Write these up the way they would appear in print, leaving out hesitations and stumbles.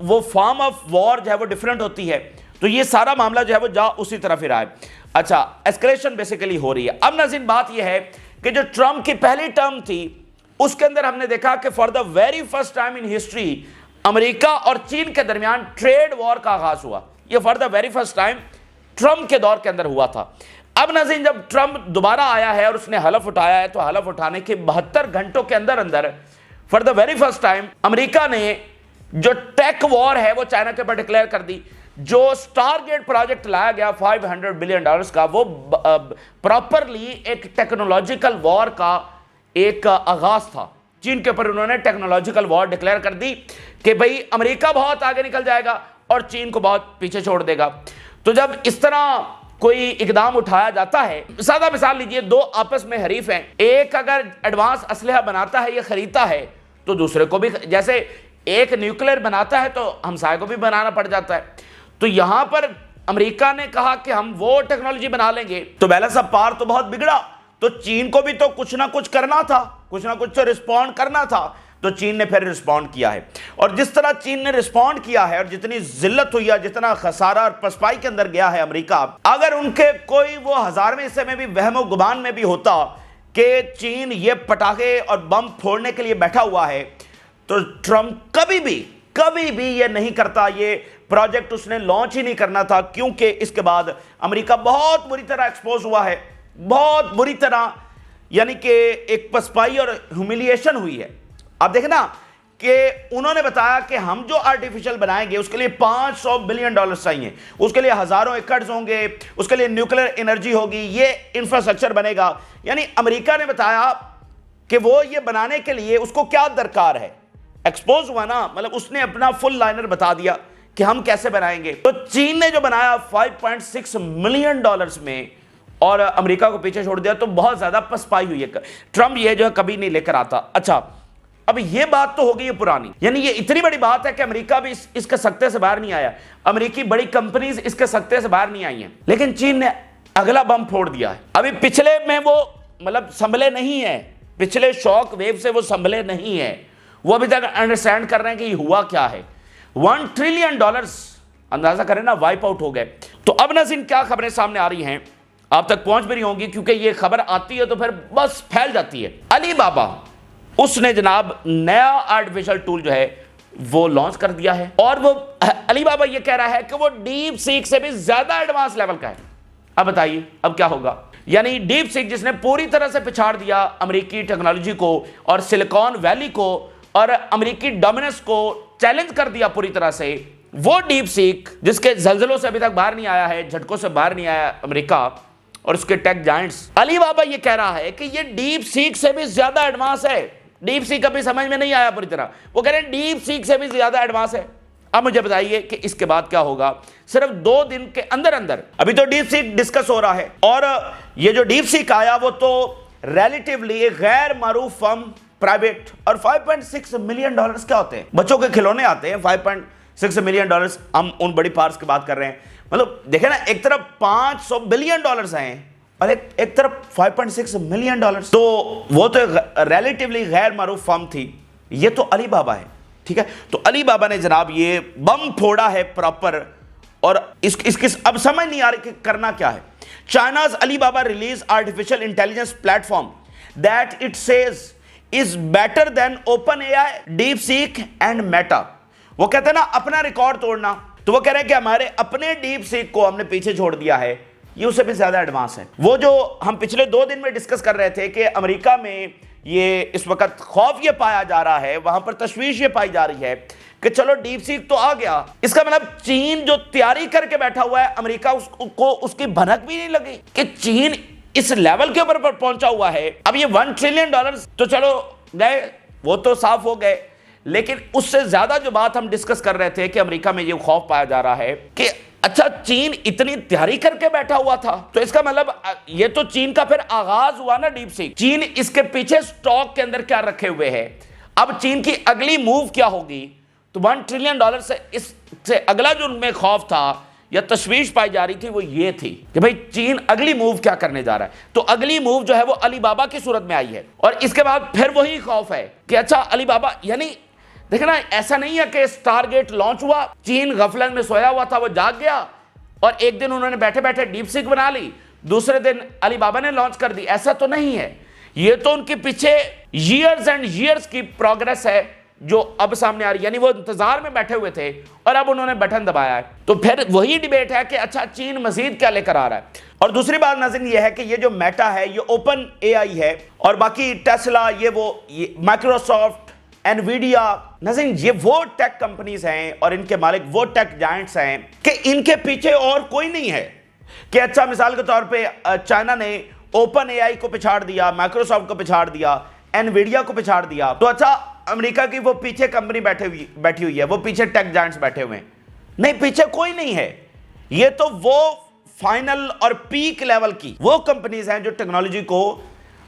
وہ form of war جو ہے وہ ڈیفرنٹ ہوتی ہے. تو یہ سارا معاملہ جو ہے وہ جا اسی طرف ہی رہا ہے. اچھا ایسکلیشن بیسیکلی ہو رہی ہے. اب ناظرین بات یہ ہے کہ جو ٹرمپ کی پہلی ٹرم تھی اس کے اندر ہم نے دیکھا کہ for the very first time in history امریکہ اور چین کے درمیان ٹریڈ وار کا آغاز ہوا. یہ for the very first time Trump کے دور کے اندر ہوا تھا. اب ناظرین جب ٹرمپ دوبارہ آیا ہے اور اس نے حلف اٹھایا ہے تو حلف اٹھانے کے 72 گھنٹوں کے اندر for the very first time امریکہ نے جو ٹیک وار ہے وہ چائنا کے اوپر ڈکلیئر کر دی. جو سٹار گیٹ پروجیکٹ لایا گیا $500 بلین کا وہ پراپرلی ایک ٹیکنالوجیکل وار کا ایک آغاز تھا. چین کے اوپر انہوں نے ٹیکنالوجیکل وار ڈکلیئر کر دی کہ بھئی امریکہ بہت آگے نکل جائے گا اور چین کو بہت پیچھے چھوڑ دے گا. تو جب اس طرح کوئی اقدام اٹھایا جاتا ہے, سادہ مثال لیجئے, دو آپس میں حریف ہیں, ایک اگر ایڈوانس اسلحہ بناتا ہے یا خریدتا ہے تو دوسرے کو بھی, جیسے ایک نیوکلیر بناتا ہے تو ہمسائے کو بھی بنانا پڑ جاتا ہے. تو یہاں پر امریکہ نے کہا کہ ہم وہ ٹیکنالوجی بنا لیں گے تو بیلنس آف پاور تو بہت بگڑا. تو چین کو بھی تو کچھ نہ کچھ کرنا تھا, کچھ نہ کچھ تو رسپونڈ کرنا تھا. تو چین نے پھر رسپونڈ کیا ہے, اور جس طرح چین نے رسپونڈ کیا ہے اور جتنی ذلت ہوئی ہے, جتنا خسارہ اور پسپائی کے اندر گیا ہے امریکہ, اگر ان کے کوئی وہ 1000ویں حصے میں بھی وہم و گمان میں بھی ہوتا کہ چین یہ پٹاخے اور بم پھوڑنے کے لیے بیٹھا ہوا ہے تو ٹرمپ کبھی بھی یہ نہیں کرتا, یہ پروجیکٹ اس نے لانچ ہی نہیں کرنا تھا. کیونکہ اس کے بعد امریکہ بہت بری طرح ایکسپوز ہوا ہے, بہت بری طرح, یعنی کہ ایک پسپائی اور ہیوملیشن ہوئی ہے. آپ دیکھیں نا کہ انہوں نے بتایا کہ ہم جو آرٹیفیشل بنائیں گے اس کے لیے $500 بلین چاہیے, اس کے لیے ہزاروں ایکڑز ہوں گے, اس کے لیے نیوکلیر انرجی ہوگی, یہ انفراسٹرکچر بنے گا. یعنی امریکہ نے بتایا کہ وہ یہ بنانے کے لیے اس کو کیا درکار ہے. ایکسپوز ہوا نا, مطلب اس نے اپنا فل لائنر بتا دیا کہ ہم کیسے بنائیں گے. تو چین نے جو بنایا $5.6 ملین میں اور امریکہ کو پیچھے چھوڑ دیا, تو بہت زیادہ پسپائی ہوئی ہے. ٹرمپ یہ جو ہے کبھی نہیں لے کر آتا. اچھا اب یہ بات تو ہو گئی ہے پرانی, یعنی یہ اتنی بڑی بات ہے کہ امریکہ بھی اس کے سکتے سے باہر نہیں آیا, امریکی بڑی کمپنیز اس کے سکتے سے باہر نہیں آئی ہیں, لیکن چین نے اگلا بم پھوڑ دیا ہے. ابھی پچھلے میں وہ مطلب سنبھلے نہیں ہیں, پچھلے شاک ویو سے وہ سنبھلے نہیں ہیں, وہ ابھی تک انڈرسٹینڈ کر رہے ہیں کہ یہ ہوا کیا ہے. $1 ٹریلین اندازہ کریں نا وائپ آؤٹ ہو گئے. تو اب ناظرین کیا خبریں سامنے آ رہی ہیں, آپ تک پہنچ بھی رہی ہوں گی, کیونکہ یہ خبر آتی ہے تو پھر بس پھیل جاتی ہے. علی بابا اس نے جناب نیا آرٹیفیشل ٹول جو ہے وہ لانچ کر دیا ہے, اور وہ علی بابا یہ کہہ رہا ہے کہ وہ ڈیپ سیک سے بھی زیادہ ایڈوانس لیول کا ہے. اب بتائیے اب کیا ہوگا. یعنی ڈیپ سیک جس نے پوری طرح سے پچھاڑ دیا امریکی ٹیکنالوجی کو اور سلیکان ویلی کو اور امریکی ڈومیننس کو چیلنج کر دیا پوری طرح سے, وہ ڈیپ سیک جس کے زلزلوں سے ابھی تک باہر نہیں آیا ہے, جھٹکوں سے باہر نہیں آیا امریکہ اور اس کے ٹیک جائنٹس, علی بابا یہ کہہ رہا ہے کہ یہ ڈیپ سیک سے بھی زیادہ ایڈوانس ہے. ڈیپ سیک ابھی سمجھ میں نہیں آیا پوری طرح, وہ کہہ رہے ہیں ڈیپ سیک سے بھی زیادہ ایڈوانس ہے. اب مجھے بتائیے کہ اس کے بعد کیا ہوگا. صرف 2 دن کے اندر ابھی تو ڈیپ سیک ڈسکس ہو رہا ہے, اور یہ جو ڈیپ سیک آیا وہ تو ریلیٹیولی غیر معروف فرم پرائیویٹ, اور $5.6 ملین کیا ہوتے ہیں, بچوں کے کھلونے آتے ہیں. $5.6 ملین ہم ان بڑی پارس کی بات کر رہے ہیں. مطلب دیکھیں نا, ایک طرف $500 بلین ہیں اور ایک طرف $5.6 ملین. تو وہ تو ریلیٹیولی غیر معروف فرم تھی, یہ تو علی بابا ہے. ٹھیک ہے, تو علی بابا نے جناب یہ بم پھوڑا ہے پراپر, اور اس اب سمجھ نہیں آ رہی کہ کرنا کیا ہے. China's Alibaba release artificial intelligence platform that it says is better than OpenAI, DeepSeek and Meta. وہ کہتے ہیں نا اپنا ریکارڈ توڑنا, تو وہ کہہ رہے ہیں کہ ہمارے اپنے ڈیپ سیک کو ہم نے پیچھے چھوڑ دیا ہے, یہ اسے بھی زیادہ ایڈوانس ہے. وہ جو ہم پچھلے 2 دن میں ڈسکس کر رہے تھے کہ امریکہ میں یہ اس وقت خوف یہ پایا جا رہا ہے, وہاں پر تشویش یہ پائی جا رہی ہے کہ چلو ڈیپ سیک تو آ گیا, اس کا مطلب چین جو تیاری کر کے بیٹھا ہوا ہے, امریکہ کو اس کی بھنک بھی نہیں لگی کہ چین اس لیول کے اوپر پہنچا ہوا ہے. اب یہ $1 ٹریلین تو چلو گئے, وہ تو صاف ہو گئے, لیکن اس سے زیادہ جو بات ہم ڈسکس کر رہے تھے کہ امریکہ میں یہ خوف پایا جا رہا ہے کہ اچھا چین اتنی تیاری کر کے بیٹھا ہوا تھا, تو اس کا مطلب یہ تو چین کا پھر آغاز ہوا نا ڈیپ سیک. چین اس کے پیچھے سٹاک کے اندر کیا رکھے ہوئے ہے, اب چین کی اگلی موو کیا ہوگی. تو $1 ٹریلین سے اس سے اگلا جو ان میں خوف تھا یا تشویش پائی جا رہی تھی وہ یہ تھی کہ بھئی چین اگلی موو کیا کرنے جا رہا ہے. تو اگلی موو جو ہے وہ علی بابا کی صورت میں آئی ہے, اور اس کے بعد پھر وہی خوف ہے کہ اچھا علی بابا, یعنی دیکھیں نا ایسا نہیں ہے کہ اسٹار گیٹ لانچ ہوا, چین غفلت میں سویا ہوا تھا, وہ جاگ گیا اور ایک دن انہوں نے بیٹھے بیٹھے ڈیپ سیک بنا لی, دوسرے دن علی بابا نے لانچ کر دی. ایسا تو نہیں ہے, یہ تو ان کے پیچھے ایئرز اینڈ ایئرز کی پروگرس ہے جو اب سامنے آ رہی ہے. یعنی وہ انتظار میں بیٹھے ہوئے تھے اور اب انہوں نے بٹن دبایا ہے. تو پھر وہی ڈیبیٹ ہے کہ اچھا چین مزید کیا لے کر آ رہا ہے. اور دوسری بات ناظرین یہ ہے کہ یہ جو میٹا ہے یہ اوپن اے آئی ہے, اور باقی ٹیسلا, یہ مائکروسافٹ, انویڈیا, ناظرین یہ وہ ٹیک کمپنیز ہیں اور ان کے مالک وہ ٹیک جائنٹس ہیں کہ ان کے پیچھے اور کوئی نہیں ہے. کہ اچھا مثال کے طور پہ چائنا نے اوپن اے آئی کو پچھاڑ دیا, مائکروسافٹ کو پچھاڑ دیا, انویڈیا کو پچھاڑ دیا, تو اچھا امریکہ کی وہ پیچھے کمپنی بیٹھی ہوئی ہے, وہ پیچھے ٹیک جائنٹس بیٹھے ہوئے ہیں. نہیں, پیچھے کوئی نہیں ہے. یہ تو وہ فائنل اور پیک لیول کی وہ کمپنیز ہیں جو ٹیکنالوجی کو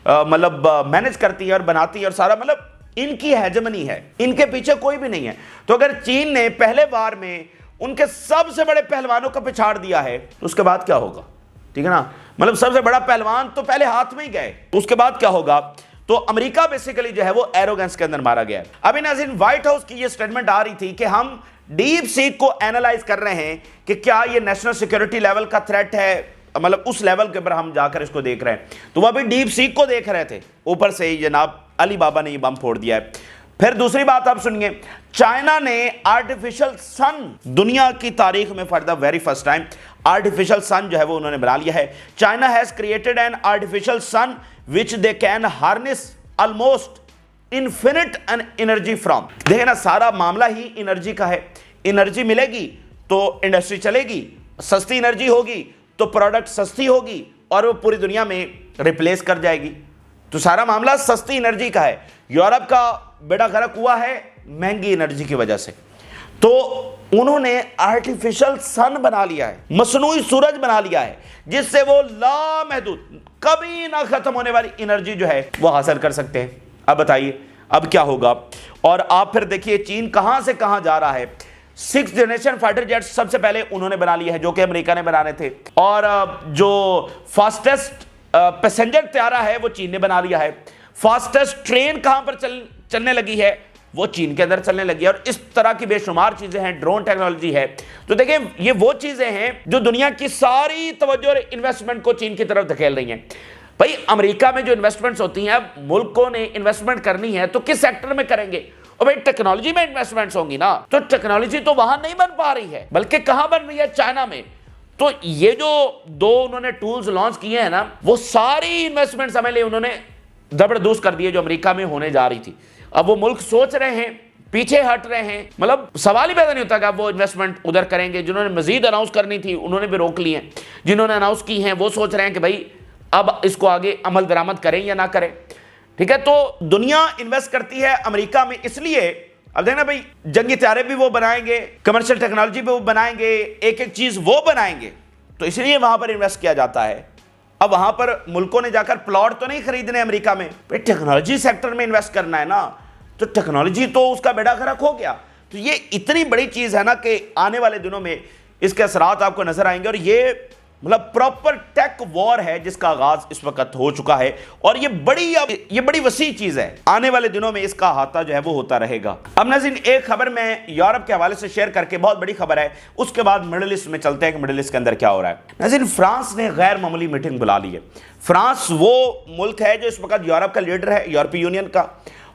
مطلب مینج کرتی ہیں اور بناتی ہیں, اور سارا مطلب ان کی ہیجمنی ہے, ان کے پیچھے کوئی بھی نہیں ہے. تو اگر چین نے پہلے بار میں ان کے سب سے بڑے پہلوانوں کو پچھاڑ دیا ہے تو اس کے بعد کیا ہوگا؟ ٹھیک ہے نا, مطلب سب سے بڑا پہلوان تو پہلے ہاتھ میں ہی گئے, اس کے بعد کیا ہوگا؟ تو امریکہ بیسیکلی جو ہے وہ ایروگنس کے اندر مارا گیا ہے. ابھی ناظرین وائٹ ہاؤس کی یہ سٹیٹمنٹ آ رہی تھی کہ ہم ڈیپ سیک کو اینالائز کر رہے ہیں کہ کیا یہ نیشنل سیکیورٹی لیول کا تھریٹ ہے, مطلب اس لیول کے اوپر ہم جا کر اس کو دیکھ رہے ہیں. تو وہ ابھی ڈیپ سیک کو دیکھ رہے تھے, اوپر سے ہی جناب علی بابا نے یہ بم پھوڑ دیا ہے. پھر دوسری بات آپ سنیے, چائنا نے آرٹیفیشل سن دنیا کی تاریخ میں for the very first time artificial sun جو ہے وہ انہوں نے بنا لیا ہے. China has created an artificial sun which they can harness almost infinite energy from. دیکھیں نا سارا معاملہ ہی انرجی کا ہے. انرجی ملے گی تو انڈسٹری چلے گی, سستی انرجی ہوگی تو پروڈکٹ سستی ہوگی اور وہ پوری دنیا میں ریپلیس کر جائے گی. تو سارا معاملہ سستی انرجی کا ہے. یورپ کا بیڑا غرق ہوا ہے مہنگی انرجی کی وجہ سے, تو انہوں نے آرٹیفیشل سن بنا لیا ہے, مصنوعی سورج بنا لیا ہے, جس سے وہ لامحدود کبھی نہ ختم ہونے والی انرجی جو ہے وہ حاصل کر سکتے ہیں. اب بتائیے اب کیا ہوگا؟ اور آپ پھر دیکھیے چین کہاں سے کہاں جا رہا ہے. 6th جنریشن فائٹر جیٹ سب سے پہلے انہوں نے بنا لیے ہیں جو کہ امریکہ نے بنانے تھے, اور جو فاسٹسٹ پیسنجر طیارہ ہے وہ چین نے بنا لیا ہے. فاسٹسٹ ٹرین کہاں پر چلنے لگی ہے؟ وہ چین کے اندر چلنے لگی ہے. اور اس طرح کی بے شمار چیزیں ہیں, ڈرون ٹیکنالوجی ہے. تو دیکھیں یہ وہ چیزیں ہیں جو دنیا کی ساری توجہ اور انویسٹمنٹ کو چین کی طرف دھکیل رہی ہیں. بھائی امریکہ میں جو انویسٹمنٹس ہوتی ہیں, اب ملکوں نے انویسٹمنٹ کرنی ہے تو کس سیکٹر میں کریں گے؟ اور بھائی ٹیکنالوجی میں انویسٹمنٹس ہوں گی نا, تو ٹیکنالوجی تو وہاں نہیں بن پا رہی ہے, بلکہ کہاں بن رہی ہے؟ چائنا میں. تو یہ جو دو انہوں نے ٹولز لانچ کیے ہیں نا, وہ ساری انویسٹمنٹس ہمیں لے انہوں نے زبردوز کر دیے جو امریکہ میں ہونے جا رہی تھی. اب وہ ملک سوچ رہے ہیں, پیچھے ہٹ رہے ہیں, مطلب سوال ہی پیدا نہیں ہوتا کہ اب وہ انویسٹمنٹ ادھر کریں گے. جنہوں نے مزید اناؤنس کرنی تھی انہوں نے بھی روک لی ہیں, جنہوں نے اناؤنس کی ہیں وہ سوچ رہے ہیں کہ بھائی اب اس کو آگے عمل درآمد کریں یا نہ کریں. ٹھیک ہے, تو دنیا انویسٹ کرتی ہے امریکہ میں اس لیے. اب دیکھنا بھائی جنگی طیارے بھی وہ بنائیں گے, کمرشل ٹیکنالوجی بھی وہ بنائیں گے, ایک ایک چیز وہ بنائیں گے, تو اس لیے وہاں پر انویسٹ کیا جاتا ہے. اب وہاں پر ملکوں نے جا کر پلاٹ تو نہیں خریدنے امریکہ میں, ٹیکنالوجی سیکٹر میں انویسٹ کرنا ہے نا, تو ٹیکنالوجی تو اس کا بیڑا غرق ہو گیا. تو یہ اتنی بڑی چیز ہے نا کہ آنے والے دنوں میں اس کے اثرات آپ کو نظر آئیں گے. اور یہ مطلب پراپر ٹیک وار ہے جس کا آغاز اس وقت ہو چکا ہے, اور یہ بڑی وسیع چیز ہے. آنے والے دنوں میں اس کا احاطہ جو ہے وہ ہوتا رہے گا. اب ناظرین ایک خبر میں یورپ کے حوالے سے شیئر کر کے, بہت بڑی خبر ہے, اس کے بعد مڈل ایسٹ میں چلتے ہیں کہ مڈل ایسٹ کے اندر کیا ہو رہا ہے. ناظرین فرانس نے غیر معمولی میٹنگ بلا لی ہے. فرانس وہ ملک ہے جو اس وقت یورپ کا لیڈر ہے, یورپی یونین کا,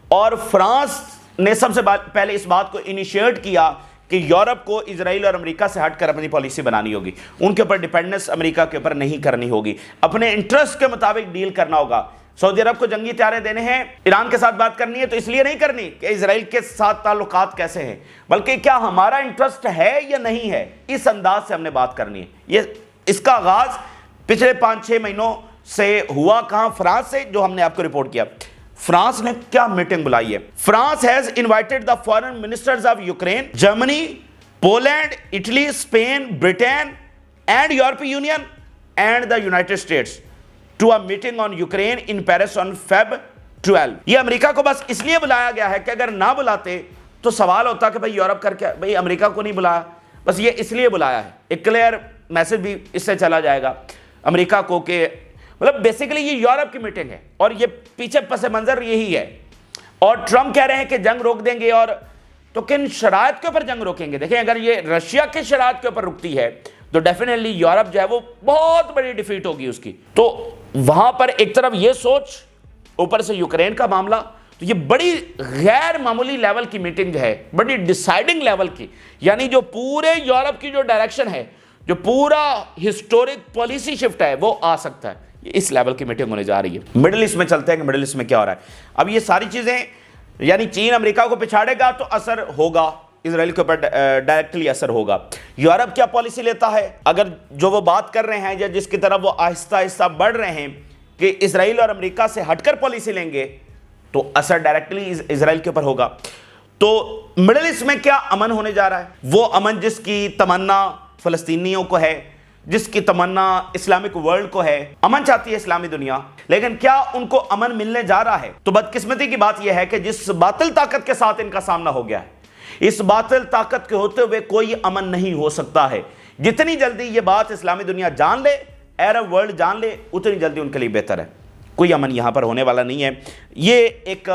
اور فرانس نے سب سے پہلے اس بات کو انیشیٹ کیا کہ یورپ کو اسرائیل اور امریکہ سے ہٹ کر اپنی پالیسی بنانی ہوگی. ان کے اوپر ڈیپینڈنس امریکہ کے اوپر نہیں کرنی ہوگی, اپنے انٹرسٹ کے مطابق ڈیل کرنا ہوگا. سعودی عرب کو جنگی طیارے دینے ہیں, ایران کے ساتھ بات کرنی ہے, تو اس لیے نہیں کرنی کہ اسرائیل کے ساتھ تعلقات کیسے ہیں, بلکہ کیا ہمارا انٹرسٹ ہے یا نہیں ہے, اس انداز سے ہم نے بات کرنی ہے. اس کا آغاز پچھلے 5-6 مہینوں سے ہوا کہاں؟ فرانس سے, جو ہم نے آپ کو رپورٹ کیا. فرانس نے کیا میٹنگ بلائی ہے؟ France has invited the foreign ministers of Ukraine, Germany, Poland, Italy, Spain, Britain and European Union and the United States to a meeting on Ukraine in Paris on Feb 12. یہ امریکہ کو بس اس لیے بلایا گیا ہے کہ اگر نہ بلاتے تو سوال ہوتا کہ بھائی یورپ کر کے بھائی امریکہ کو نہیں بلایا, بس یہ اس لیے بلایا ہے. ایک کلیئر میسج بھی اس سے چلا جائے گا امریکہ کو کہ مطلب بیسیکلی یہ یورپ کی میٹنگ ہے, اور یہ پیچھے پس منظر یہی ہے. اور ٹرمپ کہہ رہے ہیں کہ جنگ روک دیں گے, اور تو کن شرائط کے اوپر جنگ روکیں گے؟ دیکھیں اگر یہ رشیا کے شرائط کے اوپر رکتی ہے تو ڈیفینیٹلی یورپ جو ہے وہ بہت بڑی ڈیفیٹ ہوگی اس کی. تو وہاں پر ایک طرف یہ سوچ، اوپر سے یوکرین کا معاملہ، تو یہ بڑی غیر معمولی لیول کی میٹنگ ہے، بڑی ڈیسائیڈنگ لیول کی، یعنی جو پورے یورپ کی جو ڈائریکشن ہے، جو پورا ہسٹورک پالیسی شفٹ ہے وہ آ سکتا ہے. اس لیول کی میٹنگ ہونے جا رہی ہے. مڈل ایسٹ میں چلتے ہیں کہ مڈل ایسٹ میں کیا ہو رہا ہے. اب یہ ساری چیزیں یعنی چین امریکہ کو پچھاڑے گا تو اثر ہوگا اسرائیل کے اوپر، ڈائریکٹلی اثر ہوگا. یورپ کیا پالیسی لیتا ہے؟ اگر جو وہ بات کر رہے ہیں یا جس کی طرف وہ آہستہ آہستہ بڑھ رہے ہیں کہ اسرائیل اور امریکہ سے ہٹ کر پالیسی لیں گے تو اثر ڈائریکٹلی اسرائیل کے اوپر ہوگا. تو مڈل ایسٹ میں کیا امن ہونے جا رہا ہے؟ وہ امن جس کی تمنا فلسطینیوں کو ہے، جس کی تمنا اسلامک ورلڈ کو ہے. امن چاہتی ہے اسلامی دنیا، لیکن کیا ان کو امن ملنے جا رہا ہے؟ تو بدقسمتی کی بات یہ ہے کہ جس باطل طاقت کے ساتھ ان کا سامنا ہو گیا ہے، اس باطل طاقت کے ہوتے ہوئے کوئی امن نہیں ہو سکتا ہے. جتنی جلدی یہ بات اسلامی دنیا جان لے، عرب ورلڈ جان لے، اتنی جلدی ان کے لیے بہتر ہے. کوئی امن یہاں پر ہونے والا نہیں ہے. یہ ایک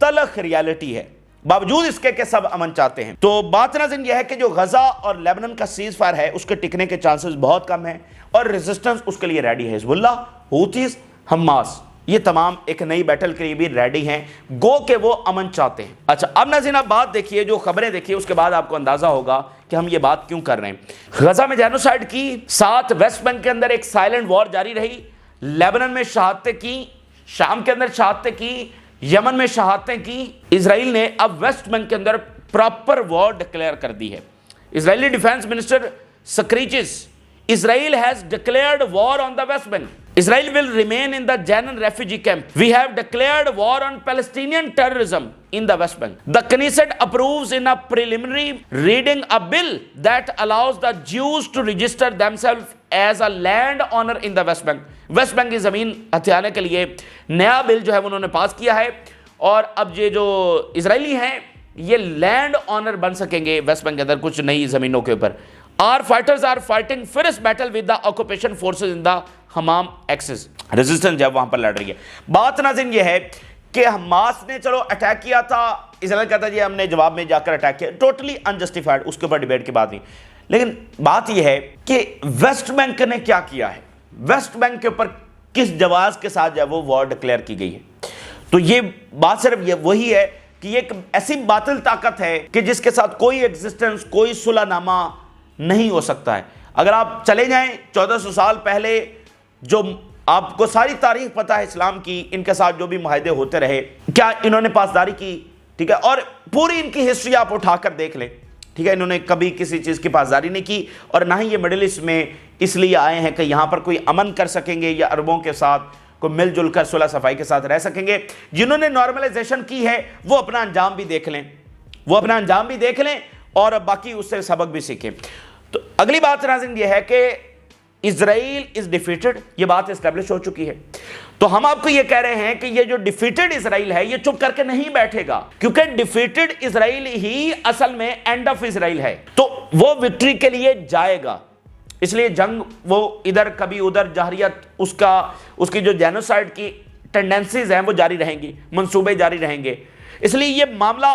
تلخ ریالٹی ہے، باوجود اس کے کہ سب امن چاہتے ہیں. تو بات ناظرین یہ ہے کہ جو غزہ اور لیبنان کا سیز فائر ہے اس کے ٹکنے کے چانسز بہت کم ہیں، اور ریزسٹنس اس کے لیے ریڈی ہے. حزب اللہ، ہوتیز، حماس، یہ تمام ایک نئی بیٹل کے لیے بھی ریڈی ہیں، گو کہ وہ امن چاہتے ہیں. اچھا اب ناظرین آپ بات دیکھیے، جو خبریں دیکھیے، اس کے بعد آپ کو اندازہ ہوگا کہ ہم یہ بات کیوں کر رہے ہیں. غزہ میں جینوسائیڈ کی، ساتھ ویسٹ بینک کے اندر ایک سائلنٹ وار جاری رہی، لیبنان میں شہادتیں کی، شام کے اندر شہادتیں کی، یمن میں شہادتیں کی. اسرائیل نے اب ویسٹ بینک کے اندر پراپر وار ڈکلیئر کر دی ہے. اسرائیلی ڈیفینس منسٹر سکریچز، Israel has declared war on the West Bank. Israel will remain in the Jenin refugee camp. We have declared war on Palestinian terrorism in the West Bank. The Knesset approves in a preliminary reading a bill that allows the Jews to register themselves as a landowner in the West Bank. West Bank کی زمین ہتھیانے کے لیے نیا بل جو ہے انہوں نے پاس کیا ہے، اور اب یہ جو اسرائیلی ہیں یہ لینڈ آنر بن سکیں گے ویسٹ بینک کے اندر کچھ نئی زمینوں کے اوپر. Our fighters are fighting fierce battle with the occupation forces in the Hammam axis. Resistance جب وہاں پر لڑ رہی ہے. بات ناظرین یہ ہے کہ حماس نے چلو اٹیک کیا تھا، اسرائیل کہتا ہے جی ہم نے جواب میں جا کر اٹیک کیا، ٹوٹلی انجسٹیفائڈ، اس کے اوپر ڈیبیٹ کی بات نہیں. لیکن بات یہ ہے کہ ویسٹ بینک نے کیا کیا ہے، ویسٹ بینک کے اوپر کس جواز کے ساتھ جو ہے وہ وار ڈکلیئر کی گئی ہے. تو یہ بات صرف یہ وہی ہے کہ یہ ایک ایسی باطل طاقت ہے کہ جس کے ساتھ کوئی ایگزسٹنس، کوئی صلح نامہ نہیں ہو سکتا ہے. اگر آپ چلے جائیں 1400 سال پہلے، جو آپ کو ساری تاریخ پتہ ہے اسلام کی، ان کے ساتھ جو بھی معاہدے ہوتے رہے، کیا انہوں نے پاسداری کی؟ ٹھیک ہے، اور پوری ان کی ہسٹری آپ اٹھا کر دیکھ لیں. ٹھیک ہے، انہوں نے کبھی کسی چیز کی پاسداری نہیں کی، اور نہ ہی یہ مڈل ایسٹ میں اس لیے آئے ہیں کہ یہاں پر کوئی امن کر سکیں گے یا عربوں کے ساتھ کوئی مل جل کر صلح صفائی کے ساتھ رہ سکیں گے. جنہوں نے نارملائزیشن کی ہے وہ اپنا انجام بھی دیکھ لیں، وہ اپنا انجام بھی دیکھ لیں اور باقی اس سے سبق بھی سیکھیں. تو اگلی بات ناظرین یہ ہے کہ اسرائیل از ڈیفیٹڈ، یہ بات اسٹیبلش ہو چکی ہے. تو ہم آپ کو یہ کہہ رہے ہیں کہ یہ جو ڈیفیٹڈ اسرائیل ہے یہ چپ کر کے نہیں بیٹھے گا، کیونکہ ڈیفیٹڈ اسرائیل ہی اصل میں اینڈ آف اسرائیل ہے. تو وہ وکٹری کے لیے جائے گا، اس لیے جنگ وہ ادھر کبھی ادھر جہریت، اس کی جو جینوسائیڈ کی ٹینڈنسیز ہیں وہ جاری رہیں گی، منصوبے جاری رہیں گے. اس لیے یہ معاملہ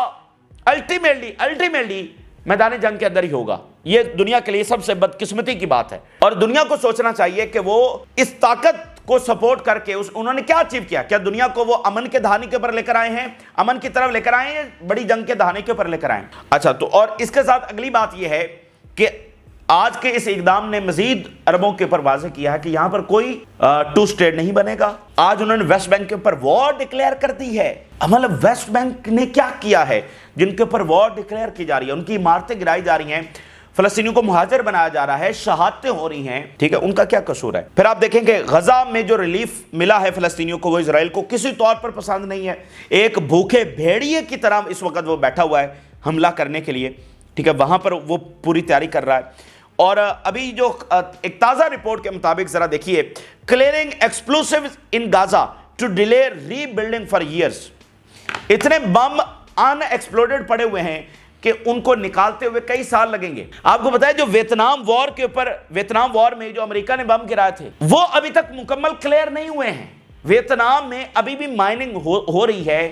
الٹیمیٹلی میدان جنگ کے اندر ہی ہوگا. یہ دنیا کے لیے سب سے بدقسمتی کی بات ہے، اور دنیا کو سوچنا چاہیے کہ وہ اس طاقت کو سپورٹ کر کے انہوں نے کیا اچیو کیا. کیا دنیا کو وہ امن کے دہانے کے اوپر لے کر آئے ہیں، امن کی طرف لے کر آئے ہیں، بڑی جنگ کے دہانے کے اوپر لے کر آئے ہیں؟ اچھا، تو اور اس کے ساتھ اگلی بات یہ ہے کہ آج کے اس اقدام نے مزید عربوں کے اوپر واضح کیا ہے کہ یہاں پر کوئی 2 اسٹیٹ نہیں بنے گا. آج انہوں نے ویسٹ بینک کے اوپر وار ڈکلیئر کر دی ہے. مطلب ویسٹ بینک نے کیا کیا ہے جن کے اوپر وار ڈکلیئر کی جا رہی ہے، ان کی عمارتیں گرائی جا رہی ہیں، فلسطینیوں کو مہاجر بنایا جا رہا ہے، شہادتیں ہو رہی ہیں. ٹھیک ہے، ان کا کیا قصور ہے؟ پھر آپ دیکھیں کہ غزہ میں جو ریلیف ملا ہے فلسطینیوں کو، وہ اسرائیل کو کسی طور پر پسند نہیں ہے. ایک بھوکے بھیڑیے کی طرح اس وقت وہ بیٹھا ہوا ہے حملہ کرنے کے لیے. ٹھیک ہے، وہاں پر وہ پوری تیاری کر رہا ہے. اور ابھی جو ایک تازہ رپورٹ کے مطابق ذرا دیکھیے، clearing explosives in Gaza to delay rebuilding for years. اتنے بم ان ایکسپلوڈڈ پڑے ہوئے ہیں کہ ان کو نکالتے ہوئے کئی سال لگیں گے. آپ کو بتائیں جو ویتنام وار کے اوپر، ویتنام وار میں جو امریکہ نے بم گرائے تھے وہ ابھی تک مکمل کلیئر نہیں ہوئے ہیں. ویتنام میں ابھی بھی مائننگ ہو رہی ہے،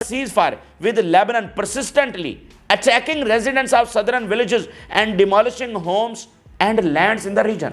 ceasefire with Lebanon persistently attacking residents of southern villages and demolishing homes and lands in the region।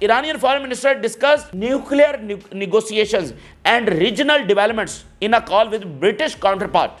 Iranian foreign minister discussed nuclear negotiations and regional developments in a call with British counterpart।